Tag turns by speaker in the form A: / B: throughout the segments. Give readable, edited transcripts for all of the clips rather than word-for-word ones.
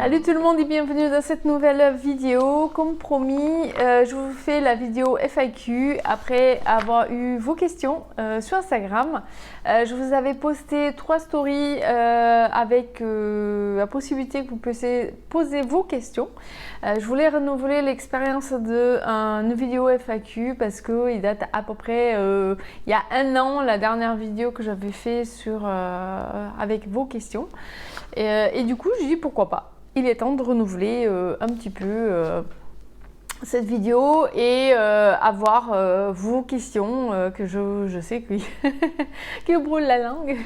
A: Salut tout le monde et bienvenue dans cette nouvelle vidéo. Comme promis, je vous fais la vidéo FAQ après avoir eu vos questions sur Instagram. Je vous avais posté 3 stories avec la possibilité que vous puissiez poser vos questions. Je voulais renouveler l'expérience d'une vidéo FAQ parce qu'il date à peu près il y a 1 an, la dernière vidéo que j'avais fait avec vos questions. Et du coup, je dis pourquoi pas. Il est temps de renouveler un petit peu cette vidéo et avoir vos questions que je sais qui vous brûlent la langue.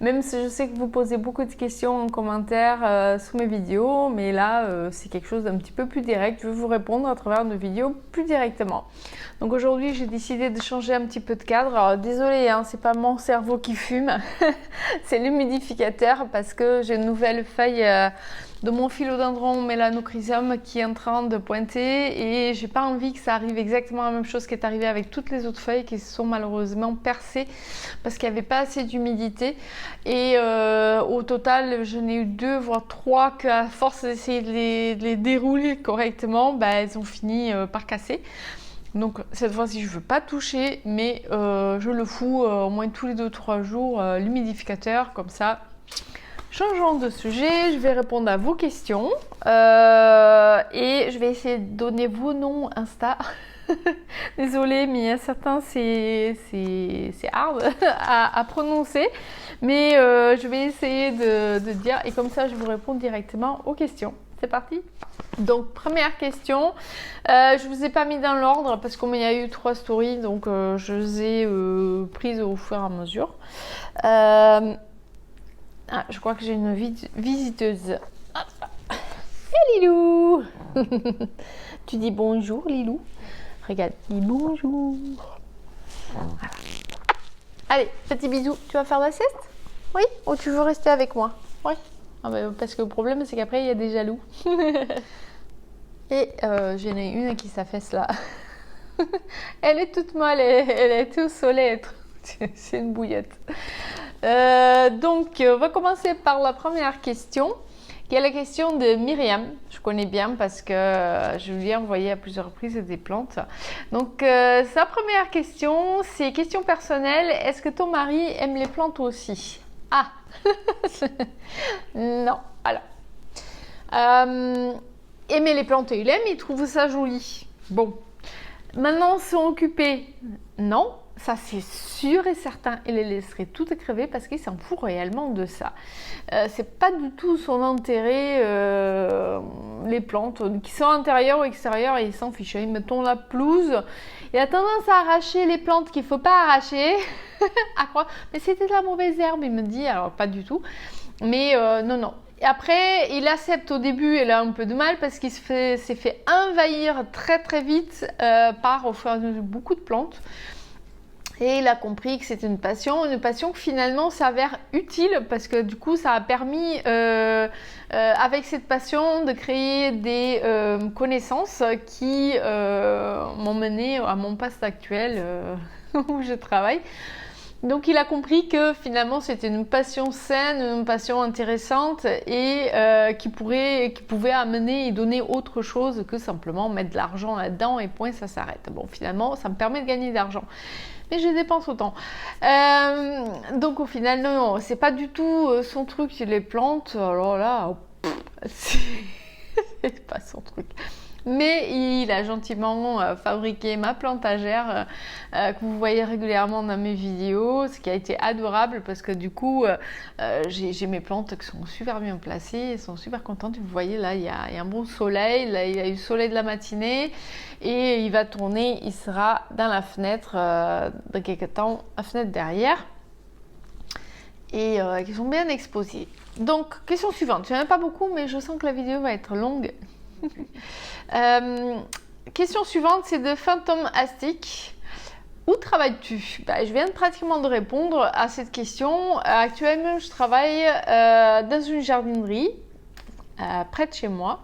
A: Même si je sais que vous posez beaucoup de questions en commentaire sous mes vidéos, mais là c'est quelque chose d'un petit peu plus direct. Je vais vous répondre à travers une vidéo plus directement. Donc aujourd'hui j'ai décidé de changer un petit peu de cadre. Alors désolé, hein, c'est pas mon cerveau qui fume, c'est l'humidificateur parce que j'ai une nouvelle feuille de mon philodendron Melanochrysum qui est en train de pointer et j'ai pas envie que ça arrive exactement la même chose qui est arrivé avec toutes les autres feuilles qui se sont malheureusement percées parce qu'il n'y avait pas assez d'humidité et au total j'en ai eu 2 voire 3 qu'à force d'essayer de les dérouler correctement, elles ont fini par casser. Donc cette fois-ci je ne veux pas toucher mais je le fous au moins tous les 2-3 jours l'humidificateur comme ça. Changeons de sujet, je vais répondre à vos questions et je vais essayer de donner vos noms Insta. Désolée, mais il y a certains, c'est hard à prononcer, mais je vais essayer de dire et comme ça je vous réponds directement aux questions. C'est parti. Donc première question, je vous ai pas mis dans l'ordre parce qu'il y a eu 3 stories, donc je les ai prises au fur et à mesure. Je crois que j'ai une visiteuse. Hey Lilou. Tu dis bonjour Lilou. Regarde, dis bonjour. Voilà. Allez, petit bisou. Tu vas faire la sieste? Oui? Ou tu veux rester avec moi? Oui. Parce que le problème, c'est qu'après, il y a des jaloux. Et j'en ai une qui s'affaisse là. Elle est toute molle, elle est toute soleil. C'est une bouillotte. Donc, on va commencer par la première question, qui est la question de Myriam. Je connais bien parce que je lui ai envoyé à plusieurs reprises des plantes. Donc, sa première question, c'est question personnelle. Est-ce que ton mari aime les plantes aussi? Ah non, alors. Aimer les plantes, il aime, il trouve ça joli. Bon, maintenant, s'en occuper, non. Ça c'est sûr et certain, il les laisserait toutes crever parce qu'il s'en fout réellement de ça. C'est pas du tout son intérêt, les plantes qui sont intérieures ou extérieures, il s'en fiche. Mettons la pelouse, il a tendance à arracher les plantes qu'il faut pas arracher, à croire, mais c'était de la mauvaise herbe, il me dit, alors pas du tout, mais non. Et après, il accepte au début, il a un peu de mal parce qu'il s'est fait envahir très très vite par au fur et à mesure beaucoup de plantes. Et il a compris que c'était une passion qui finalement s'avère utile parce que du coup ça a permis avec cette passion de créer des connaissances qui m'ont mené à mon poste actuel où je travaille. Donc il a compris que finalement c'était une passion saine, une passion intéressante et qui pouvait amener et donner autre chose que simplement mettre de l'argent là-dedans et point, ça s'arrête. Bon, finalement ça me permet de gagner de l'argent. Mais je dépense autant. Donc au final, non, c'est pas du tout son truc, les plantes. Alors là, c'est pas son truc. Mais il a gentiment fabriqué ma plantagère que vous voyez régulièrement dans mes vidéos, ce qui a été adorable parce que du coup, j'ai mes plantes qui sont super bien placées, elles sont super contentes. Vous voyez là, il y a un bon soleil, là, il y a eu le soleil de la matinée et il va tourner, il sera dans la fenêtre dans quelques temps, la fenêtre derrière et qui sont bien exposées. Donc, question suivante, je n'en ai pas beaucoup mais je sens que la vidéo va être longue. Question suivante, c'est de Phantom Astic. Où travailles-tu? Je viens pratiquement de répondre à cette question. Actuellement, je travaille dans une jardinerie près de chez moi.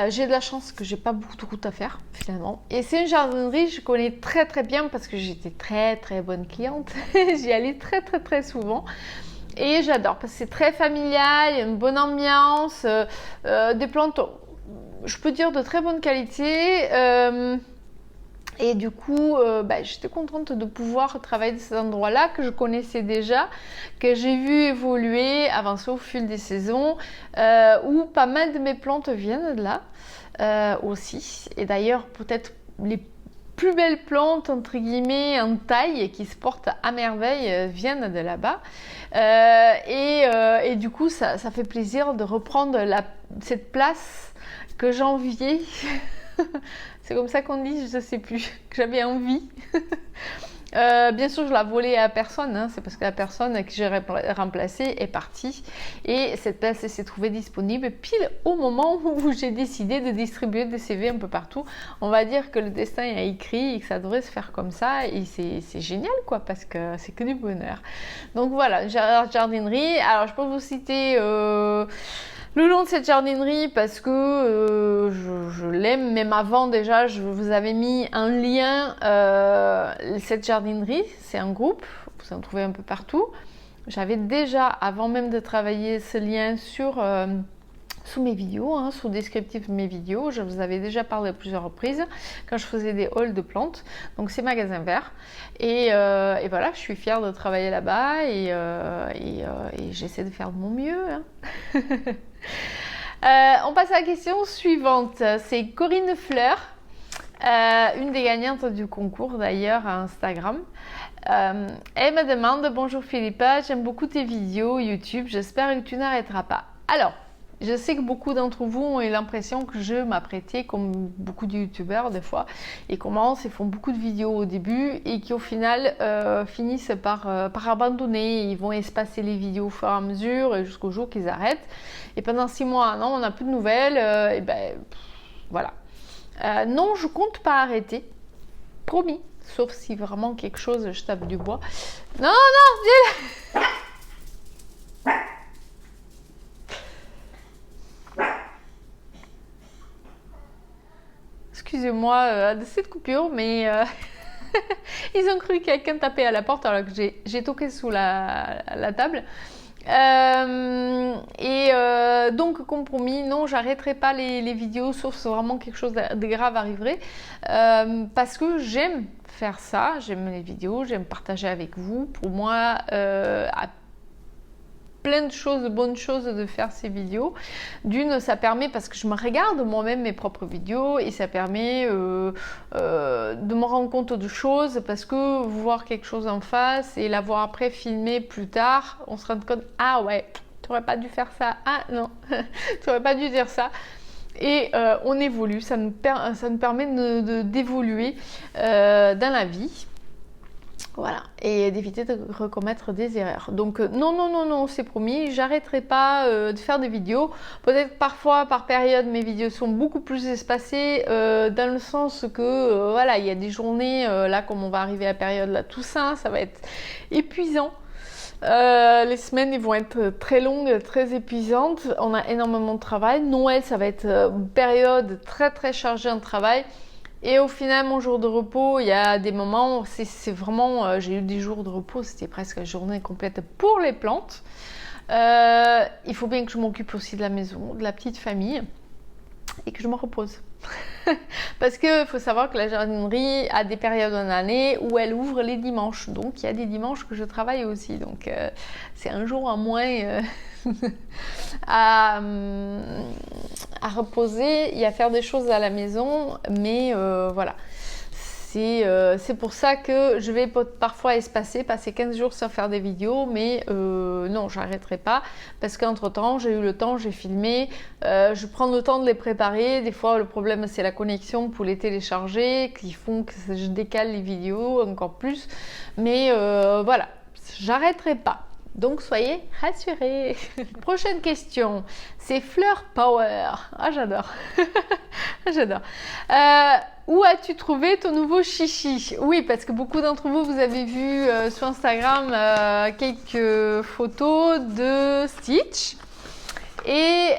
A: J'ai de la chance que j'ai pas beaucoup de route à faire finalement. Et c'est une jardinerie que je connais très très bien parce que j'étais très très bonne cliente. J'y allais très très très souvent. Et j'adore parce que c'est très familial, il y a une bonne ambiance, des plantes, je peux dire, de très bonne qualité. Et du coup, j'étais contente de pouvoir travailler de cet endroit-là que je connaissais déjà, que j'ai vu évoluer, avancer au fil des saisons, où pas mal de mes plantes viennent de là aussi. Et d'ailleurs, peut-être les plus belles plantes, entre guillemets, en taille, qui se portent à merveille, viennent de là-bas. Et du coup, ça fait plaisir de reprendre cette place que j'enviais. C'est comme ça qu'on dit, je ne sais plus, que j'avais envie. Bien sûr, je la volais à personne, hein, c'est parce que la personne que j'ai remplacée est partie et cette place s'est trouvée disponible pile au moment où j'ai décidé de distribuer des CV un peu partout. On va dire que le destin a écrit et que ça devrait se faire comme ça et c'est génial quoi, parce que c'est que du bonheur. Donc voilà, jardinerie. Alors je peux vous citer le nom de cette jardinerie parce que je l'aime, même avant déjà je vous avais mis un lien. Cette jardinerie, c'est un groupe, vous en trouvez un peu partout. J'avais déjà, avant même de travailler ce lien sous mes vidéos, sous le descriptif de mes vidéos, je vous avais déjà parlé à plusieurs reprises quand je faisais des hauls de plantes. Donc c'est Magasin Vert et voilà, je suis fière de travailler là-bas et j'essaie de faire de mon mieux. On passe à la question suivante. C'est Corinne Fleur, une des gagnantes du concours d'ailleurs à Instagram. Elle me demande: bonjour Philippa, j'aime beaucoup tes vidéos YouTube, j'espère que tu n'arrêteras pas. Alors, je sais que beaucoup d'entre vous ont eu l'impression que je m'apprêtais, comme beaucoup de youtubeurs des fois, ils commencent et font beaucoup de vidéos au début et qui au final finissent par abandonner. Ils vont espacer les vidéos au fur et à mesure jusqu'au jour qu'ils arrêtent. Et pendant 6 mois, 1 an, on n'a plus de nouvelles. Voilà. Non, je compte pas arrêter. Promis. Sauf si vraiment quelque chose, je tape du bois. Non, non, excusez-moi de cette coupure, mais ils ont cru que quelqu'un tapait à la porte alors que j'ai toqué sous la table. Donc compromis, non, j'arrêterai pas les vidéos sauf si vraiment quelque chose de grave arriverait, parce que j'aime faire ça, j'aime les vidéos, j'aime partager avec vous. Pour moi, plein de choses, de bonnes choses de faire ces vidéos. D'une, ça permet, parce que je me regarde moi-même mes propres vidéos et ça permet de me rendre compte de choses, parce que voir quelque chose en face et l'avoir après filmé plus tard, on se rend compte, ah ouais, tu n'aurais pas dû faire ça, ah non, tu n'aurais pas dû dire ça. Et on évolue, ça nous permet d'évoluer dans la vie. Voilà, et d'éviter de recommettre des erreurs. Donc non, c'est promis, j'arrêterai pas de faire des vidéos. Peut-être parfois, par période, mes vidéos sont beaucoup plus espacées, dans le sens que, voilà, il y a des journées, là, comme on va arriver à la période de la Toussaint, ça va être épuisant. Les semaines ils vont être très longues, très épuisantes. On a énormément de travail. Noël, ça va être une période très très chargée en travail. Et au final, mon jour de repos, il y a des moments, c'est vraiment, j'ai eu des jours de repos, c'était presque une journée complète pour les plantes. Il faut bien que je m'occupe aussi de la maison, de la petite famille et que je me repose. Parce qu'il faut savoir que la jardinerie a des périodes en année où elle ouvre les dimanches. Donc il y a des dimanches que je travaille aussi. Donc c'est un jour en moins à reposer et à faire des choses à la maison. Mais voilà. C'est pour ça que je vais parfois passer 15 jours sans faire des vidéos, mais non, j'arrêterai pas, parce qu'entre temps, j'ai eu le temps, j'ai filmé, je prends le temps de les préparer. Des fois, le problème, c'est la connexion pour les télécharger, qui font que je décale les vidéos encore plus, mais voilà, j'arrêterai pas. Donc soyez rassurés. Prochaine question, c'est Fleur Power. Ah, j'adore. J'adore. Où as-tu trouvé ton nouveau chichi? Oui, parce que beaucoup d'entre vous, vous avez vu sur Instagram quelques photos de Stitch. Et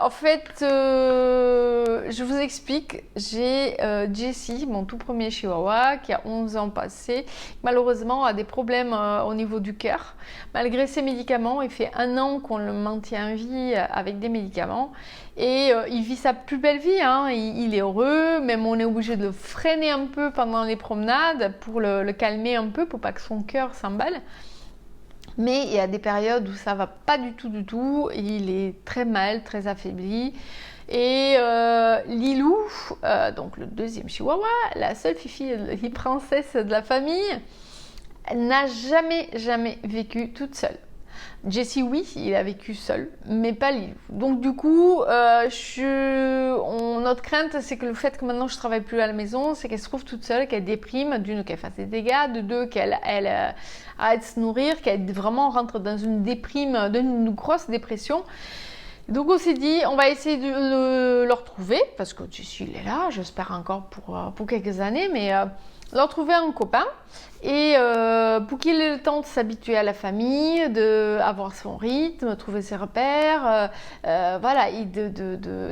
A: en fait, je vous explique, j'ai Jessie, mon tout premier chihuahua, qui a 11 ans passé, malheureusement a des problèmes au niveau du cœur. Malgré ses médicaments, il fait 1 an qu'on le maintient en vie avec des médicaments. Et il vit sa plus belle vie, hein. Il est heureux, même on est obligé de le freiner un peu pendant les promenades pour le calmer un peu, pour pas que son cœur s'emballe. Mais il y a des périodes où ça va pas du tout, il est très mal, très affaibli. Et Lilou, donc le deuxième chihuahua, la seule fifi princesse de la famille, n'a jamais vécu toute seule. Jessie, oui, il a vécu seul, mais pas Lilou. Donc du coup, notre crainte, c'est que le fait que maintenant je travaille plus à la maison, c'est qu'elle se trouve toute seule, qu'elle déprime, d'une, qu'elle fasse des dégâts, de deux, qu'elle arrête de se nourrir, qu'elle vraiment rentre dans une déprime, une grosse dépression. Donc on s'est dit, on va essayer de le retrouver, parce que Jessie, il est là, j'espère encore pour quelques années, mais leur trouver un copain. Et pour qu'il ait le temps de s'habituer à la famille, d'avoir son rythme, trouver ses repères, voilà, et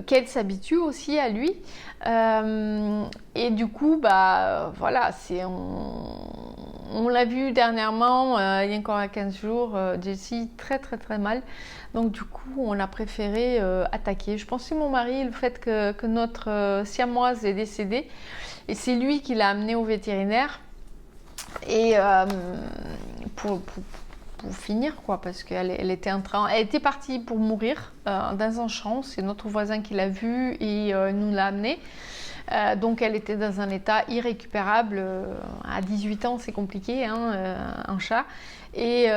A: qu'elle s'habitue aussi à lui. Et du coup, bah voilà, on l'a vu dernièrement, il y a encore 15 jours, Jessie très mal. Donc du coup, on a préféré attaquer. Je pense que c'est mon mari, le fait que notre siamoise est décédée, et c'est lui qui l'a amenée au vétérinaire. Et pour finir, quoi, parce qu'elle était partie pour mourir dans un champ. C'est notre voisin qui l'a vue et nous l'a amenée. Donc elle était dans un état irrécupérable. À 18 ans, c'est compliqué, hein, un chat. Et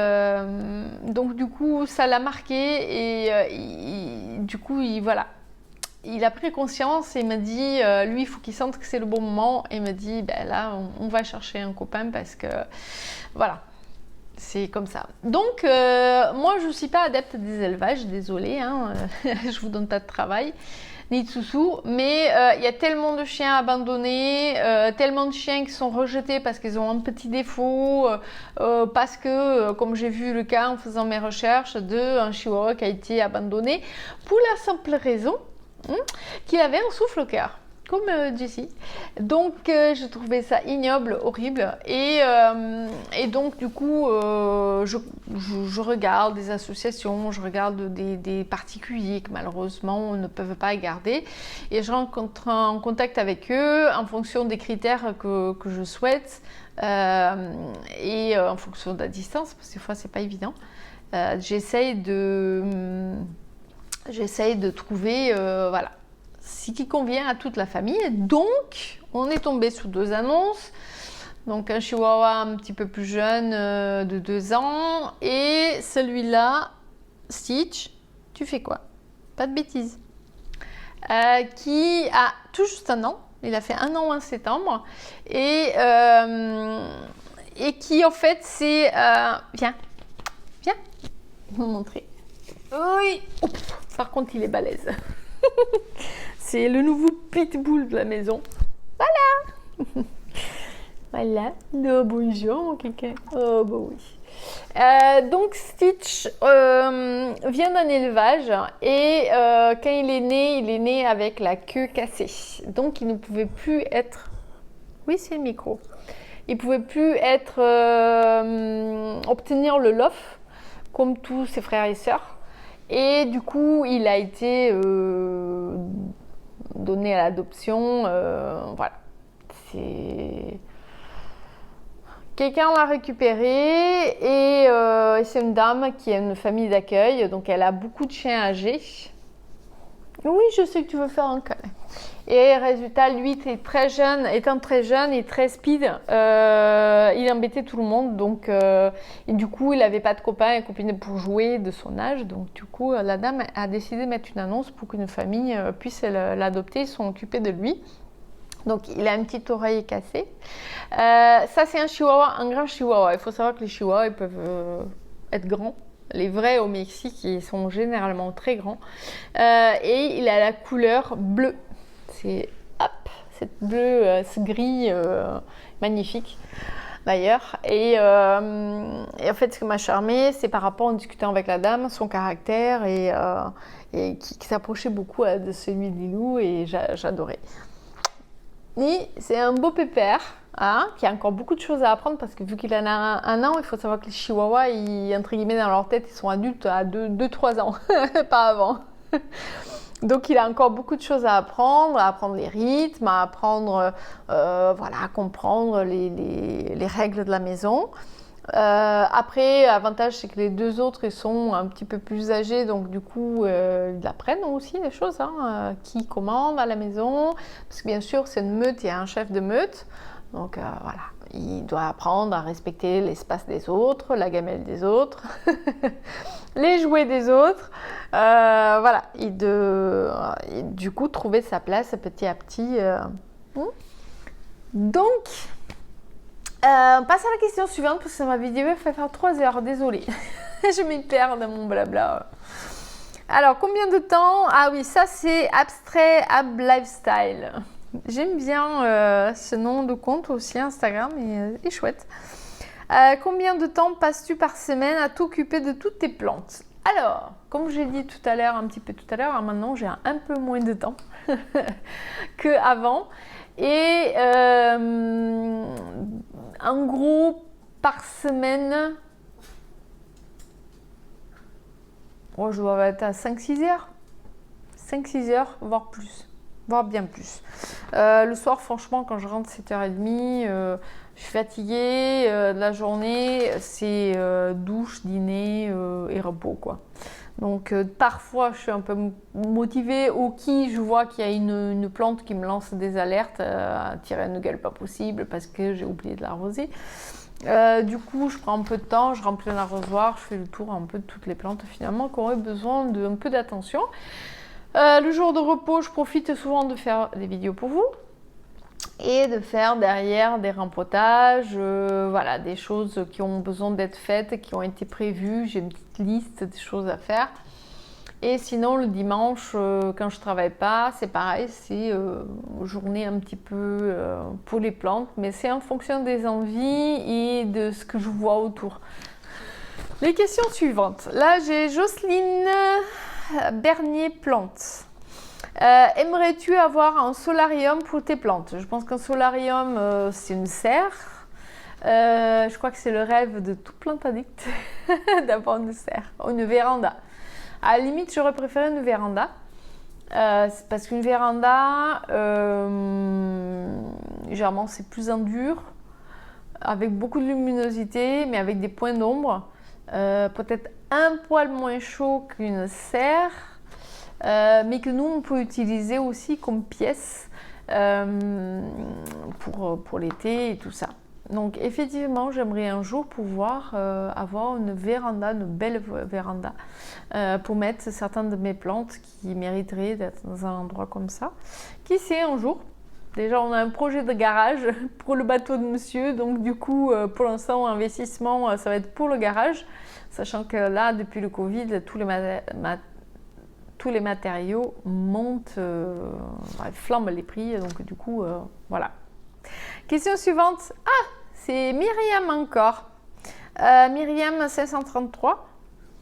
A: donc du coup, ça l'a marqué. Et du coup, voilà. Il a pris conscience et il m'a dit, lui, il faut qu'il sente que c'est le bon moment. Et il m'a dit, ben là, on va chercher un copain parce que, voilà, c'est comme ça. Donc, moi, je ne suis pas adepte des élevages, désolée, hein, je vous donne pas de travail, ni de sous-sous. Mais il y a tellement de chiens abandonnés, tellement de chiens qui sont rejetés parce qu'ils ont un petit défaut, parce que, comme j'ai vu le cas en faisant mes recherches, d'un chihuahua qui a été abandonné pour la simple raison qu'il avait un souffle au cœur, comme Jessie. Donc je trouvais ça ignoble, horrible. Et donc du coup, je regarde des associations, je regarde des particuliers que malheureusement ne peuvent pas garder. Et je rentre en contact avec eux en fonction des critères que je souhaite et en fonction de la distance, parce que des fois c'est pas évident. J'essaye de trouver voilà, ce qui convient à toute la famille. Donc, on est tombé sur 2 annonces. Donc, un chihuahua un petit peu plus jeune de 2 ans. Et celui-là, Stitch, tu fais quoi? Pas de bêtises. Qui a tout juste 1 an. Il a fait 1 an en septembre. Et qui, en fait, c'est... viens, vous montrer. Oui. Par contre, il est balèze. C'est le nouveau pitbull de la maison. Voilà. Voilà. Oh, bonjour, quelqu'un. Oh, bah oui. Donc, Stitch vient d'un élevage et quand il est né avec la queue cassée. Donc, il ne pouvait plus être... Oui, c'est le micro. Il ne pouvait plus être... obtenir le lof comme tous ses frères et sœurs. Et du coup, il a été donné à l'adoption. Voilà. Quelqu'un l'a récupéré et c'est une dame qui a une famille d'accueil. Donc, elle a beaucoup de chiens âgés. Oui, je sais que tu veux faire un câlin. Et résultat, lui, étant très jeune et très speed, il embêtait tout le monde. Donc, et du coup, il n'avait pas de copains et copines pour jouer de son âge. Donc, du coup, la dame a décidé de mettre une annonce pour qu'une famille puisse l'adopter et s'en occuper de lui. Donc, il a une petite oreille cassée. Ça, c'est un chihuahua, un grand chihuahua. Il faut savoir que les chihuahuas, ils peuvent être grands. Les vrais au Mexique, ils sont généralement très grands. Et il a la couleur bleue. C'est cette bleu, ce gris magnifique. d'ailleurs. Et en fait, ce qui m'a charmé, c'est par rapport en discutant avec la dame, son caractère et qui s'approchait beaucoup de celui de Lilou et j'adorais. Et c'est un beau pépère. Hein, qui a encore beaucoup de choses à apprendre parce que vu qu'il en a un an, il faut savoir que les chihuahuas, entre guillemets, dans leur tête, ils sont adultes à 2-3 ans, pas avant. Donc il a encore beaucoup de choses à apprendre les rythmes, à apprendre, voilà, à comprendre les règles de la maison. Après, l'avantage, c'est que les deux autres, ils sont un petit peu plus âgés, donc du coup, ils apprennent aussi des choses, hein, qui commande à la maison. Parce que bien sûr, c'est une meute, il y a un chef de meute. Donc voilà, il doit apprendre à respecter l'espace des autres, la gamelle des autres, les jouets des autres. Voilà, et du coup trouver sa place petit à petit. Donc, on passe à la question suivante parce que ma vidéo fait faire 3 heures, désolée. Je m'y perds dans mon blabla. Alors, combien de temps? Ah oui, ça c'est Abstrait Ab Lifestyle. J'aime bien ce nom de compte aussi, Instagram, est chouette. Combien de temps passes-tu par semaine à t'occuper de toutes tes plantes? Alors, comme j'ai dit tout à l'heure, un petit peu tout à l'heure, maintenant j'ai un peu moins de temps qu'avant. Et en gros, par semaine, je dois être à 5-6 heures. 5-6 heures, voire plus. Voire bien plus. Le soir, franchement, quand je rentre 7h30, je suis fatiguée. La journée, c'est douche, dîner et repos, quoi. Donc, parfois, je suis un peu motivée ou je vois qu'il y a une plante qui me lance des alertes à tirer une gueule pas possible parce que j'ai oublié de l'arroser. Du coup, je prends un peu de temps, je remplis un arrosoir, je fais le tour un peu de toutes les plantes finalement qui auraient besoin d'un peu d'attention. Le jour de repos, je profite souvent de faire des vidéos pour vous et de faire derrière des rempotages, voilà, des choses qui ont besoin d'être faites, qui ont été prévues. J'ai une petite liste des choses à faire. Et sinon, le dimanche, quand je travaille pas, c'est pareil, c'est journée un petit peu pour les plantes, mais c'est en fonction des envies et de ce que je vois autour. Les questions suivantes. Là, j'ai Jocelyne Bernier Plante. Aimerais-tu avoir un solarium pour tes plantes? Je pense qu'un solarium, c'est une serre. Je crois que c'est le rêve de tout plante addict d'avoir une serre, une véranda. À la limite, j'aurais préféré une véranda. Parce qu'une véranda, généralement, c'est plus en dur, avec beaucoup de luminosité, mais avec des points d'ombre. Peut-être un poil moins chaud qu'une serre, mais que nous, on peut utiliser aussi comme pièce pour l'été et tout ça. Donc effectivement, j'aimerais un jour pouvoir avoir une véranda, une belle véranda, pour mettre certaines de mes plantes qui mériteraient d'être dans un endroit comme ça. Qui sait un jour? Déjà, on a un projet de garage pour le bateau de monsieur, donc du coup, pour l'instant, investissement, ça va être pour le garage, sachant que là, depuis le Covid, tous les matériaux montent, flambent les prix, donc du coup, voilà. Question suivante. Ah, c'est Myriam encore. Myriam 533.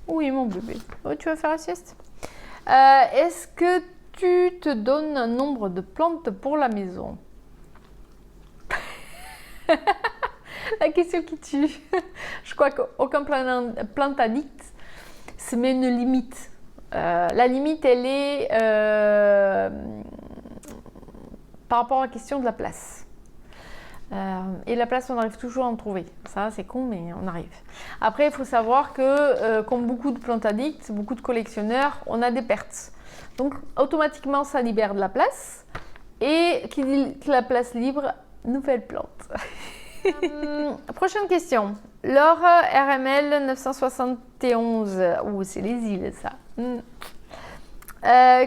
A: Oui, mon bébé. Oh, tu vas faire la sieste? Est-ce que tu te donnes un nombre de plantes pour la maison? La question qui tue. Je crois qu'aucun plante addict se met une limite. La limite, elle est par rapport à la question de la place. Et la place, on arrive toujours à en trouver. Ça, c'est con, mais on arrive. Après, il faut savoir que, comme beaucoup de plantes addicts, beaucoup de collectionneurs, on a des pertes. Donc, automatiquement, ça libère de la place. Et qui dit que la place libre, nouvelle plante. Prochaine question. Laure RML 971. Ouh, c'est les îles, ça.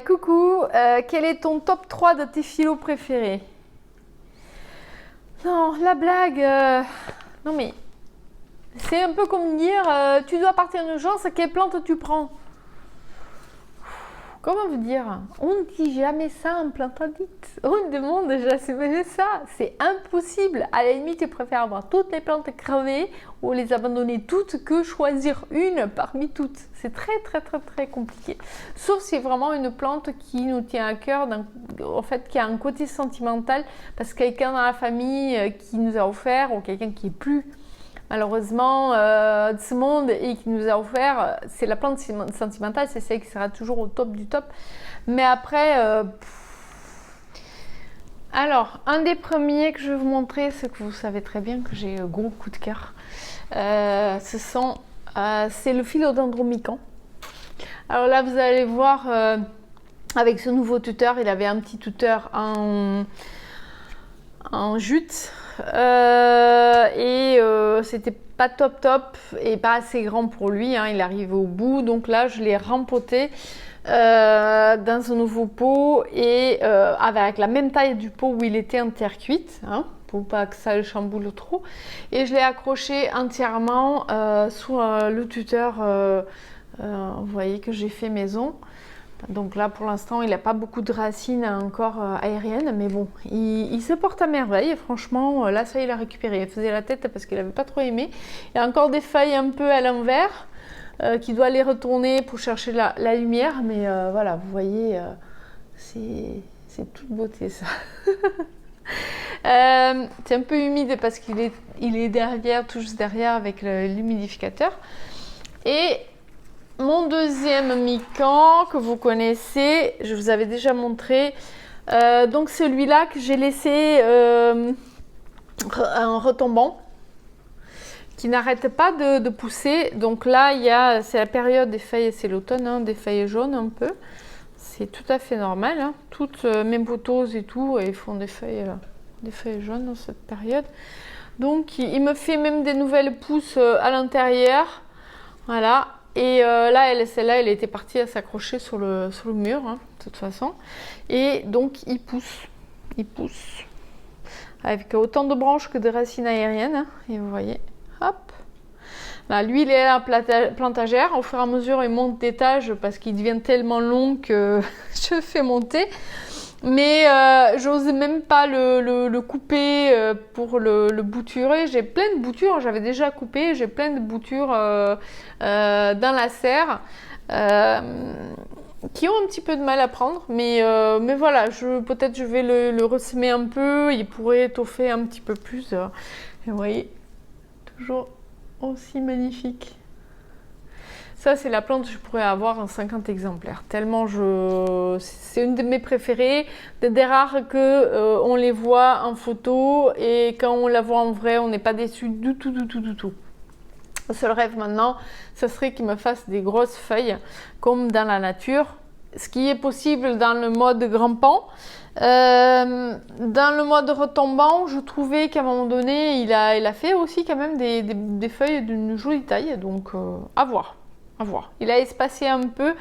A: Coucou, quel est ton top 3 de tes philos préférés? Non, la blague. Non, mais c'est un peu comme dire tu dois partir en urgence, quelle plante tu prends? comment vous dire, on ne dit jamais ça en plantadite. On demande jamais ça. C'est impossible. À la limite, je préfère avoir toutes les plantes crevées ou les abandonner toutes que choisir une parmi toutes. C'est très compliqué. Sauf si c'est vraiment une plante qui nous tient à cœur, en fait, qui a un côté sentimental, parce que quelqu'un dans la famille qui nous a offert, ou quelqu'un qui est plus malheureusement de ce monde et qui nous a offert, c'est la plante sentimentale, c'est celle qui sera toujours au top du top. Mais après, alors, un des premiers que je vais vous montrer, c'est que vous savez très bien que j'ai un gros coup de cœur. C'est le philodendron mikan. Alors là, vous allez voir, avec ce nouveau tuteur, il avait un petit tuteur en jute. C'était pas top et pas assez grand pour lui, hein, il arrive au bout, donc là je l'ai rempoté dans un nouveau pot et avec la même taille du pot où il était en terre cuite, hein, pour pas que ça le chamboule trop, et je l'ai accroché entièrement sous le tuteur, vous voyez que j'ai fait maison. Donc là, pour l'instant, il n'a pas beaucoup de racines encore aériennes, mais bon, il se porte à merveille. Franchement, là, ça, il a récupéré. Il faisait la tête parce qu'il n'avait pas trop aimé. Il y a encore des feuilles un peu à l'envers qui doit les retourner pour chercher la lumière. Mais voilà, vous voyez, c'est toute beauté, ça. C'est un peu humide parce qu'il est derrière, tout juste derrière avec l'humidificateur. Et mon deuxième mikan que vous connaissez, je vous avais déjà montré, donc celui-là que j'ai laissé en retombant, qui n'arrête pas de pousser. Donc là, c'est la période des feuilles, c'est l'automne, hein, des feuilles jaunes un peu. C'est tout à fait normal, hein. Toutes mes potoses et tout, ils font des feuilles jaunes dans cette période. Donc il me fait même des nouvelles pousses à l'intérieur, voilà. Et là, celle-là, elle était partie à s'accrocher sur le mur, hein, de toute façon. Et donc, il pousse. Avec autant de branches que de racines aériennes. Hein, et vous voyez, hop. Là, lui, il est à la plantagère. Au fur et à mesure, il monte d'étage parce qu'il devient tellement long que je fais monter. Mais j'ose même pas le couper pour le bouturer. J'ai plein de boutures, j'avais déjà coupé, j'ai plein de boutures dans la serre qui ont un petit peu de mal à prendre. Mais voilà, peut-être je vais le ressemer un peu, il pourrait étoffer un petit peu plus. Et vous voyez, toujours aussi magnifique. Ça, c'est la plante que je pourrais avoir en 50 exemplaires. Tellement c'est une de mes préférées. Des rares que on les voit en photo et quand on la voit en vrai, on n'est pas déçu du tout. Le seul rêve maintenant, ce serait qu'il me fasse des grosses feuilles comme dans la nature. Ce qui est possible dans le mode grimpant. Dans le mode retombant, je trouvais qu'à un moment donné, il a fait aussi quand même des feuilles d'une jolie taille. Donc, à voir. Il a espacé un peu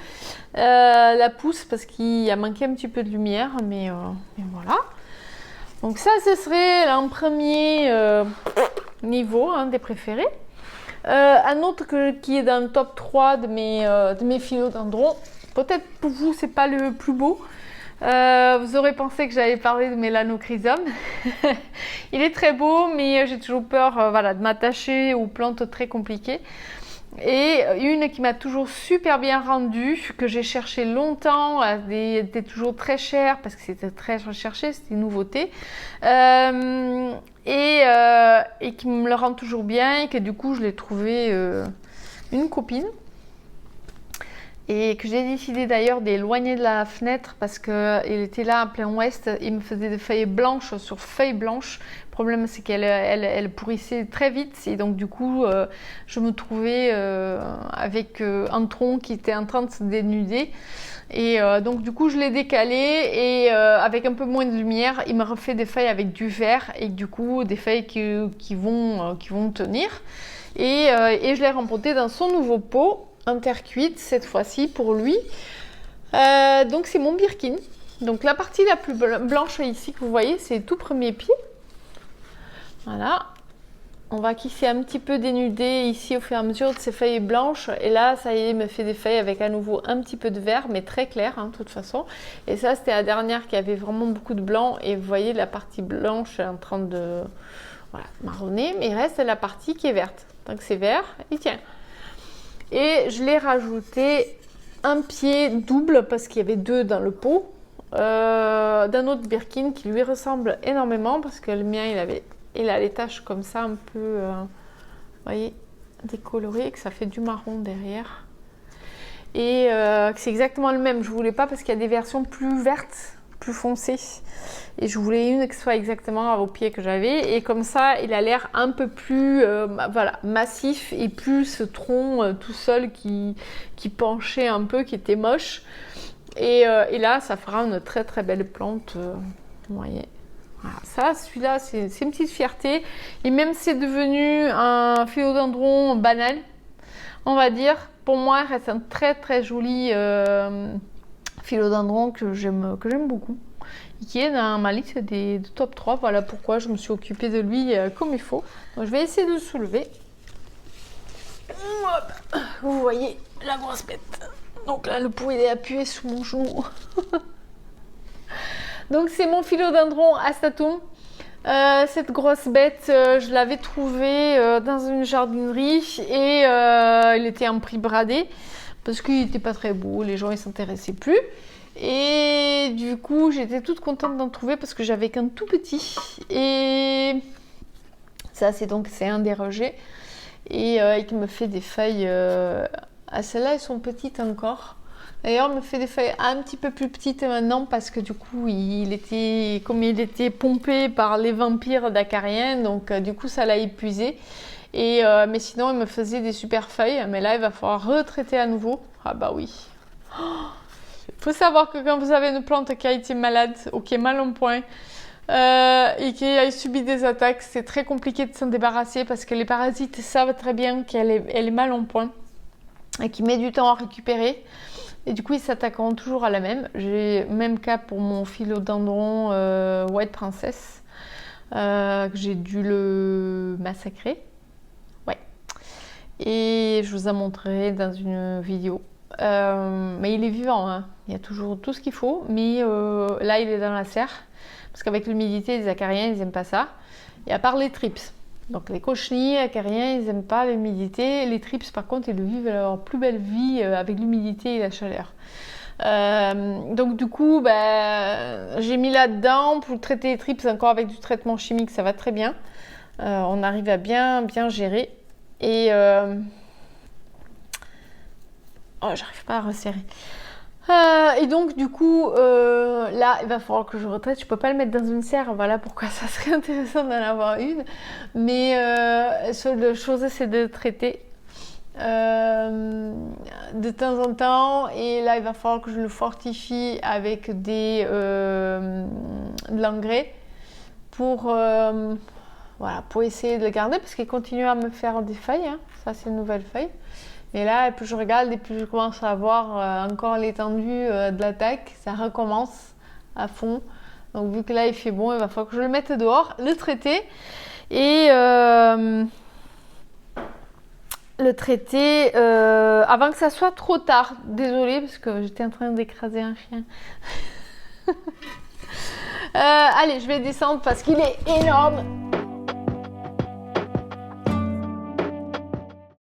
A: la pousse parce qu'il a manqué un petit peu de lumière, mais voilà. Donc ça, ce serait un premier niveau, hein, des préférés. Un autre qui est dans le top 3 de mes philodendrons. Peut-être pour vous, c'est pas le plus beau. Vous aurez pensé que j'avais parlé de Mélanochrysum. Il est très beau, mais j'ai toujours peur de m'attacher aux plantes très compliquées. Et une qui m'a toujours super bien rendue, que j'ai cherché longtemps, elle était toujours très chère parce que c'était très recherché, c'était une nouveauté, et qui me le rend toujours bien et que du coup je l'ai trouvé une copine. Et que j'ai décidé d'ailleurs d'éloigner de la fenêtre parce qu'il était là en plein ouest, il me faisait des feuilles blanches sur feuilles blanches. Le problème, c'est qu'elle pourrissait très vite et donc du coup, je me trouvais avec un tronc qui était en train de se dénuder. Et donc du coup, je l'ai décalé et avec un peu moins de lumière, il m'a refait des feuilles avec du vert et du coup, des feuilles qui vont tenir. Et je l'ai rempoté dans son nouveau pot. En terre cuite cette fois-ci pour lui. Donc c'est mon birkin. Donc la partie la plus blanche ici que vous voyez, c'est le tout premier pied. Voilà. On va qui un petit peu dénudé ici au fur et à mesure de ces feuilles blanches. Et là, ça y est, il me fait des feuilles avec à nouveau un petit peu de vert, mais très clair, hein, de toute façon. Et ça, c'était la dernière qui avait vraiment beaucoup de blanc. Et vous voyez, la partie blanche est en train de marronner, mais il reste la partie qui est verte. Tant que c'est vert, il tient. Et je l'ai rajouté un pied double, parce qu'il y avait 2 dans le pot, d'un autre Birkin qui lui ressemble énormément, parce que le mien, il a les taches comme ça, un peu, vous voyez, décolorées, que ça fait du marron derrière. Et que c'est exactement le même. Je voulais pas parce qu'il y a des versions plus vertes, plus foncées. Et je voulais une qui soit exactement au pied que j'avais. Et comme ça, il a l'air un peu plus massif et plus ce tronc tout seul qui penchait un peu, qui était moche. Et là, ça fera une très très belle plante. Vous voyez. Voilà, ça, celui-là, c'est une petite fierté. Et même c'est devenu un philodendron banal, on va dire. Pour moi, il reste un très très joli philodendron que j'aime beaucoup. Et qui est dans ma liste des top 3. Voilà pourquoi je me suis occupée de lui comme il faut. Donc, je vais essayer de le soulever. Hop. Vous voyez la grosse bête. Donc là, le pot il est appuyé sous mon genou. Donc c'est mon philodendron astatum. Cette grosse bête, je l'avais trouvé dans une jardinerie et il était en prix bradé parce qu'il n'était pas très beau, les gens ne s'intéressaient plus. Et du coup, j'étais toute contente d'en trouver parce que j'avais qu'un tout petit. Et ça, c'est un des rejets. Et il me fait des feuilles. Celles-là, elles sont petites encore. D'ailleurs, il me fait des feuilles un petit peu plus petites maintenant parce que du coup, comme il était pompé par les vampires d'acariens, donc du coup, ça l'a épuisé. Mais sinon, il me faisait des super feuilles. Mais là, il va falloir retraiter à nouveau. Ah bah oui. Il faut savoir que quand vous avez une plante qui a été malade ou qui est mal en point et qui a subi des attaques, c'est très compliqué de s'en débarrasser parce que les parasites savent très bien qu'elle est mal en point et qui met du temps à récupérer. Et du coup, ils s'attaqueront toujours à la même. J'ai le même cas pour mon philodendron White Princess, que j'ai dû le massacrer. Ouais. Et je vous en montrerai dans une vidéo. Mais il est vivant, hein. Il y a toujours tout ce qu'il faut. Mais là, il est dans la serre. Parce qu'avec l'humidité, les acariens, ils n'aiment pas ça. Et à part les thrips. Donc les cochenilles, les acariens, ils n'aiment pas l'humidité. Les thrips, par contre, ils vivent leur plus belle vie avec l'humidité et la chaleur. Donc du coup, j'ai mis là-dedans pour traiter les thrips encore avec du traitement chimique, ça va très bien. On arrive à bien gérer. Et j'arrive pas à resserrer. Et donc du coup là il va falloir que je retraite, je peux pas le mettre dans une serre, voilà pourquoi ça serait intéressant d'en avoir une, mais seule chose c'est de traiter de temps en temps, et là il va falloir que je le fortifie avec de l'engrais pour essayer de le garder parce qu'il continue à me faire des feuilles, hein. Ça c'est une nouvelle feuille. Et là, plus je regarde et plus je commence à voir encore l'étendue de l'attaque. Ça recommence à fond. Donc vu que là il fait bon, il va falloir que je le mette dehors, le traiter. Et le traiter avant que ça soit trop tard. Désolée parce que j'étais en train d'écraser un chien. Allez, je vais descendre parce qu'il est énorme.